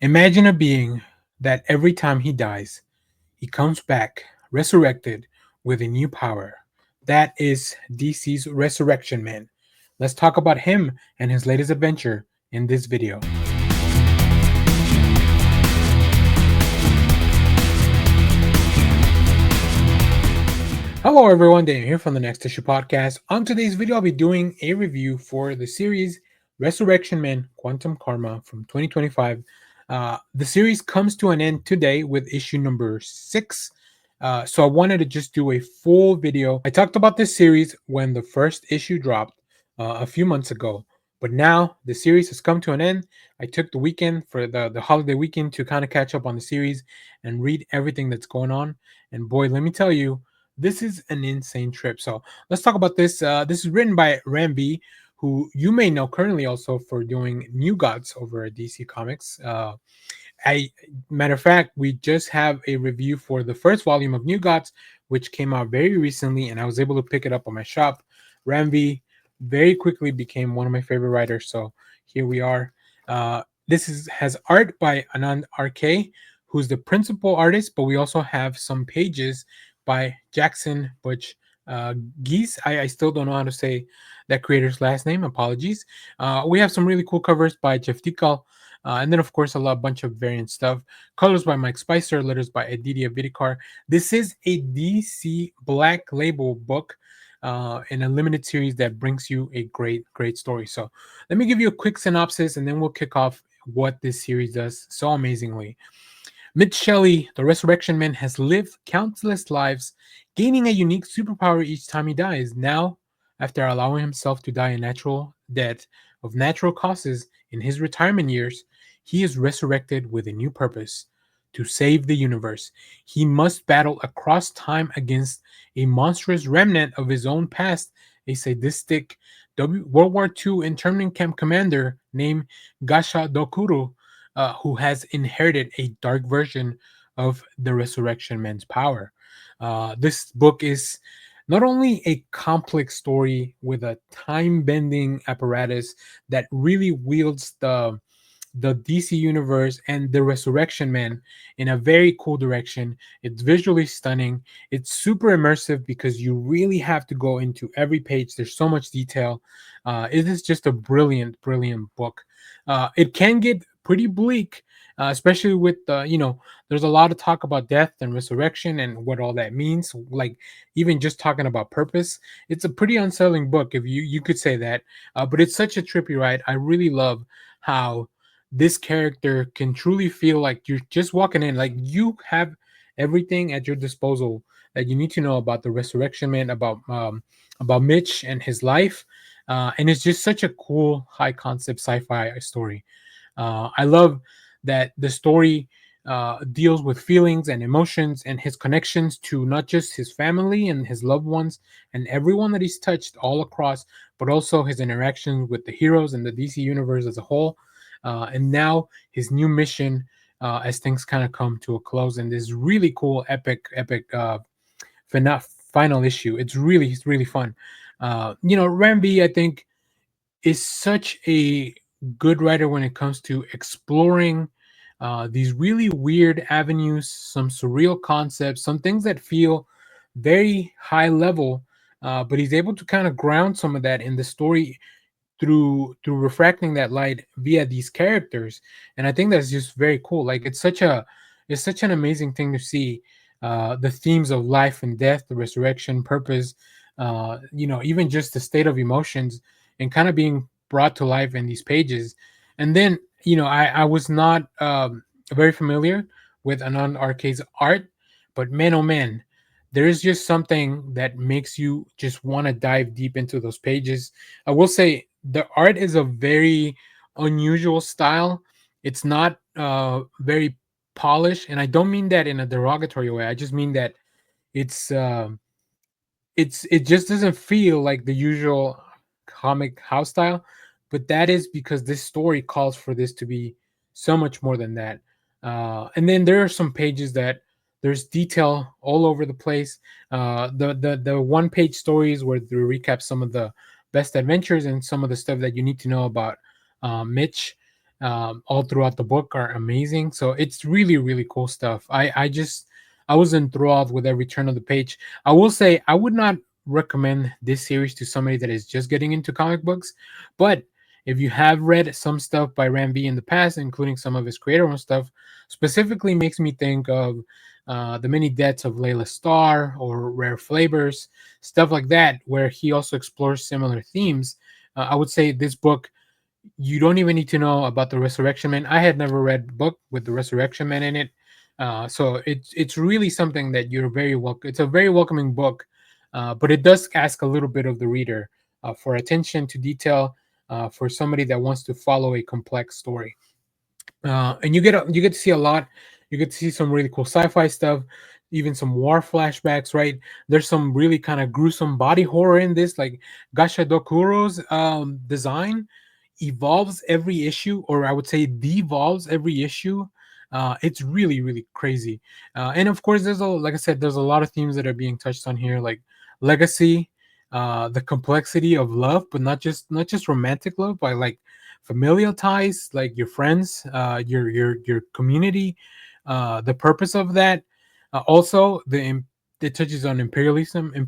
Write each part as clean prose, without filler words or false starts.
Imagine a being that every time he dies, he comes back resurrected with a new power. That is DC's Resurrection Man. Let's talk about him and his latest adventure in this video. Hello everyone, Daniel here from the Next Issue Podcast. On today's video, I'll be doing a review for the series Resurrection Man Quantum Karma from 2025. The series comes to an end today with issue number 6. So I wanted to just do a full video. I talked about this series when the first issue dropped a few months ago. But now the series has come to an end. I took the weekend for the holiday weekend to kind of catch up on the series and read everything that's going on. And boy, let me tell you, this is an insane trip. So let's talk about this. This is written by Rambi, who you may know currently also for doing New Gods over at DC Comics. I Matter of fact, we just have a review for the first volume of New Gods, which came out very recently, and I was able to pick it up on my shop. Rambi very quickly became one of my favorite writers. So here we are. Has art by Anand RK, who's the principal artist, but we also have some pages by Jackson Butch Geese. I still don't know how to say that creator's last name. Apologies. We have some really cool covers by Jeff Dickel. And then, of course, bunch of variant stuff. Colors by Mike Spicer, letters by Aditya Vidikar. This is a DC Black Label book in a limited series that brings you a great story. So let me give you a quick synopsis, and then we'll kick off what this series does so amazingly. Mitch Shelley, the Resurrection Man, has lived countless lives, gaining a unique superpower each time he dies. Now, after allowing himself to die a natural death of natural causes in his retirement years, he is resurrected with a new purpose: to save the universe. He must battle across time against a monstrous remnant of his own past, a sadistic World War II internment camp commander named Gashadokuro, who has inherited a dark version of the Resurrection Man's power. This book is not only a complex story with a time-bending apparatus that really wields the DC universe and the Resurrection Man in a very cool direction. It's visually stunning. It's super immersive because you really have to go into every page. There's so much detail. It is just a brilliant book. It can get pretty bleak, especially with there's a lot of talk about death and resurrection and what all that means. Like even just talking about purpose, it's a pretty unsettling book if you could say that. But it's such a trippy ride. I really love how this character can truly feel like you're just walking in, like you have everything at your disposal that you need to know about the Resurrection Man, about Mitch and his life, and it's just such a cool high concept sci-fi story. I love that the story deals with feelings and emotions and his connections to not just his family and his loved ones and everyone that he's touched all across, but also his interactions with the heroes and the DC universe as a whole. And now his new mission as things kind of come to a close in this really cool, epic final issue. It's really fun. Rambi, I think, is such a good writer when it comes to exploring these really weird avenues, some surreal concepts, some things that feel very high level, but he's able to kind of ground some of that in the story through refracting that light via these characters. And I think that's just very cool. Like it's such an amazing thing to see the themes of life and death, the resurrection, purpose, even just the state of emotions and kind of being brought to life in these pages. And then I was not very familiar with Anand RK's art, but man, oh man, there is just something that makes you just want to dive deep into those pages. I will say the art is a very unusual style. It's not very polished, and I don't mean that in a derogatory way. I just mean that it's it just doesn't feel like the usual comic house style. But that is because this story calls for this to be so much more than that. And then there are some pages that there's detail all over the place. The one page stories where they recap some of the best adventures and some of the stuff that you need to know about Mitch. all throughout the book are amazing. So it's really really cool stuff. I was enthralled with every turn of the page. I will say I would not recommend this series to somebody that is just getting into comic books, but if you have read some stuff by Ram V in the past, including some of his creator own stuff, specifically makes me think of The Many Deaths of Layla Starr or Rare Flavors, stuff like that, where he also explores similar themes. I would say this book, you don't even need to know about the Resurrection Man. I had never read a book with the Resurrection Man in it, so it's really something that you're very welcome. It's a very welcoming book, but it does ask a little bit of the reader for attention to detail, for somebody that wants to follow a complex story. And you get to see a lot. You get to see some really cool sci-fi stuff, even some war flashbacks. Right, there's some really kind of gruesome body horror in this. Like Gashadokuro's design evolves every issue, or I would say devolves every issue. It's really really crazy. And of course, like I said, there's a lot of themes that are being touched on here, like legacy, the complexity of love, but not just romantic love, but like familial ties, like your friends, your community, the purpose of that. Also, it touches on imperialism, and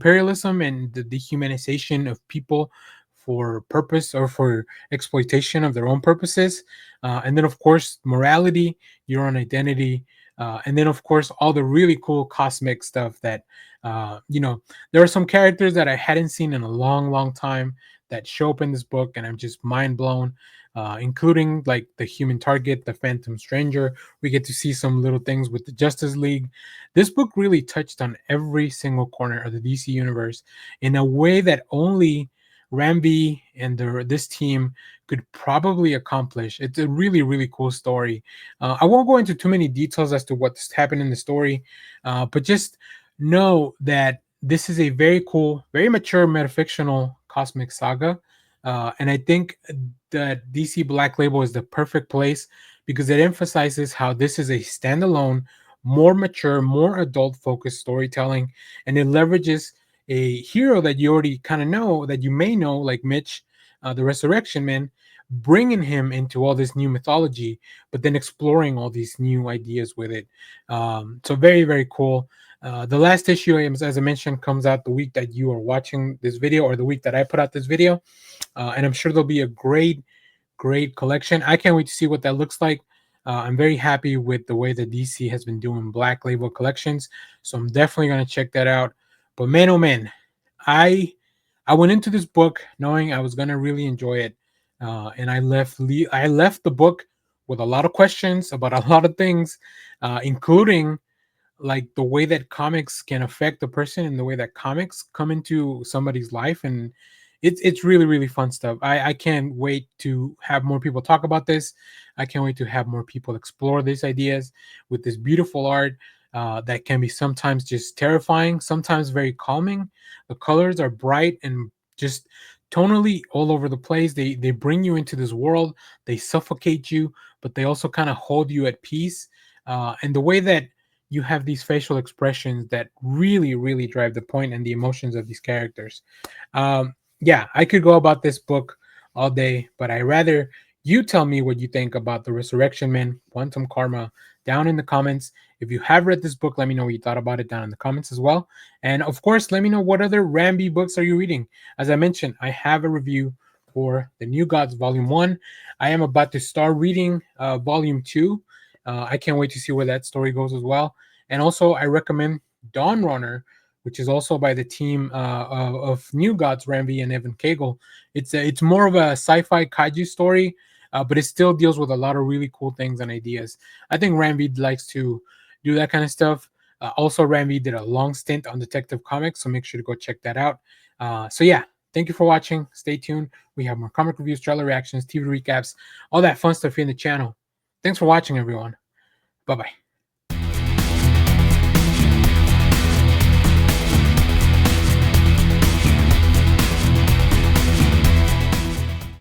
the dehumanization of people for purpose or for exploitation of their own purposes. And then, of course, morality, your own identity. And then, of course, all the really cool cosmic stuff that, there are some characters that I hadn't seen in a long, long time that show up in this book, and I'm just mind blown, including like the Human Target, the Phantom Stranger. We get to see some little things with the Justice League. This book really touched on every single corner of the DC universe in a way that only Ramby and this team could probably accomplish. It's a really, really cool story. I won't go into too many details as to what's happened in the story, but just know that this is a very cool, very mature metafictional cosmic saga. And I think that DC Black Label is the perfect place because it emphasizes how this is a standalone, more mature, more adult focused storytelling, and it leverages a hero that you already kind of know, that you may know, like Mitch, the Resurrection Man, bringing him into all this new mythology, but then exploring all these new ideas with it. So very, very cool. The last issue, as I mentioned, comes out the week that you are watching this video, or the week that I put out this video. And I'm sure there'll be a great collection. I can't wait to see what that looks like. I'm very happy with the way that DC has been doing Black Label collections, so I'm definitely going to check that out. But man, oh man, I I went into this book knowing I was going to really enjoy it, and I left the book with a lot of questions about a lot of things, including like the way that comics can affect the person and the way that comics come into somebody's life. And it's really really fun stuff. I can't wait to have more people talk about this. I can't wait to have more people explore these ideas with this beautiful art, that can be sometimes just terrifying, sometimes very calming. The colors are bright and just tonally all over the place. They bring you into this world, they suffocate you, but they also kind of hold you at peace. And the way that you have these facial expressions that really really drive the point and the emotions of these characters. Yeah, I could go about this book all day, but I rather you tell me what you think about the Resurrection Man, Quantum Karma, down in the comments. If you have read this book, let me know what you thought about it down in the comments as well. And of course, let me know what other Ramby books are you reading. As I mentioned, I have a review for the New Gods Volume 1. I am about to start reading Volume 2. I can't wait to see where that story goes as well. And also, I recommend Dawn Runner, which is also by the team of New Gods, Ramby and Evan Cagle. It's more of a sci-fi kaiju story, but it still deals with a lot of really cool things and ideas. I think Ramby likes to do that kind of stuff. Also, Ramby did a long stint on Detective Comics, so make sure to go check that out. So yeah, thank you for watching. Stay tuned. We have more comic reviews, trailer reactions, TV recaps, all that fun stuff here in the channel. Thanks for watching, everyone. Bye bye.